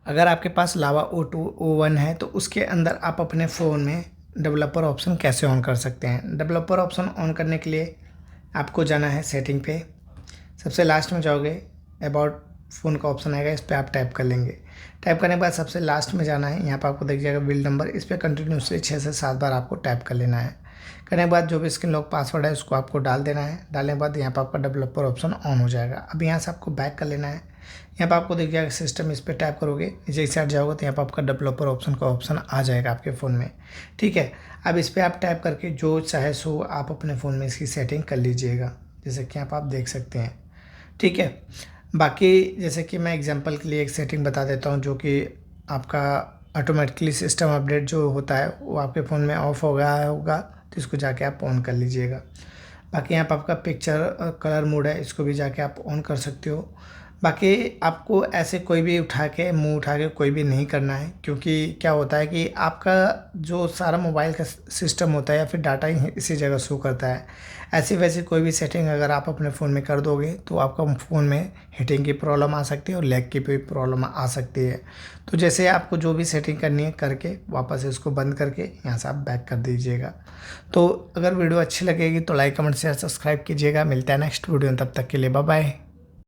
अगर आपके पास लावा O2 O1 है तो उसके अंदर आप अपने फ़ोन में डेवलपर ऑप्शन कैसे ऑन कर सकते हैं। डेवलपर ऑप्शन ऑन करने के लिए आपको जाना है सेटिंग पे, सबसे लास्ट में जाओगे, अबाउट फ़ोन का ऑप्शन आएगा, इस पर आप टैप कर लेंगे। टैप करने के बाद सबसे लास्ट में जाना है, यहाँ पर आपको दिख जाएगा बिल नंबर, इस पर कंटिन्यूसली 6 से 7 बार आपको टैप कर लेना है। करने के बाद जो भी स्क्रीन लॉक पासवर्ड है उसको आपको डाल देना है। डालने के बाद यहाँ पर आपका डेवलपर ऑप्शन ऑन हो जाएगा। अब यहाँ से आपको बैक कर लेना है। यहाँ पर आपको दिख जाएगा सिस्टम, इस पर टैप करोगे, नीचे साइड जाओगे तो यहाँ पर आपका डेवलपर ऑप्शन का ऑप्शन आ जाएगा आपके फ़ोन में। ठीक है, अब इस पर आप टैप करके जो चाहे सो आप अपने फ़ोन में इसकी सेटिंग कर लीजिएगा, जैसे कि आप देख सकते हैं। ठीक है, बाकी जैसे कि मैं एग्जांपल के लिए एक सेटिंग बता देता हूँ, जो कि आपका ऑटोमेटिकली सिस्टम अपडेट जो होता है वो आपके फ़ोन में ऑफ हो गया होगा, तो इसको जाके आप ऑन कर लीजिएगा। बाकी यहाँ पर आपका पिक्चर कलर मोड है, इसको भी जाके आप ऑन कर सकते हो। बाकी आपको ऐसे कोई भी मुंह उठा के कोई भी नहीं करना है, क्योंकि क्या होता है कि आपका जो सारा मोबाइल का सिस्टम होता है या फिर डाटा ही इसी जगह शो करता है। ऐसी वैसी कोई भी सेटिंग अगर आप अपने फ़ोन में कर दोगे तो आपका फ़ोन में हीटिंग की प्रॉब्लम आ सकती है और लैग की भी प्रॉब्लम आ सकती है। तो जैसे आपको जो भी सेटिंग करनी है करके वापस इसको बंद करके यहाँ से आप बैक कर दीजिएगा। तो अगर वीडियो अच्छी लगेगी तो लाइक कमेंट शेयर सब्सक्राइब कीजिएगा। मिलता है नेक्स्ट वीडियो में, तब तक के लिए बाय बाय।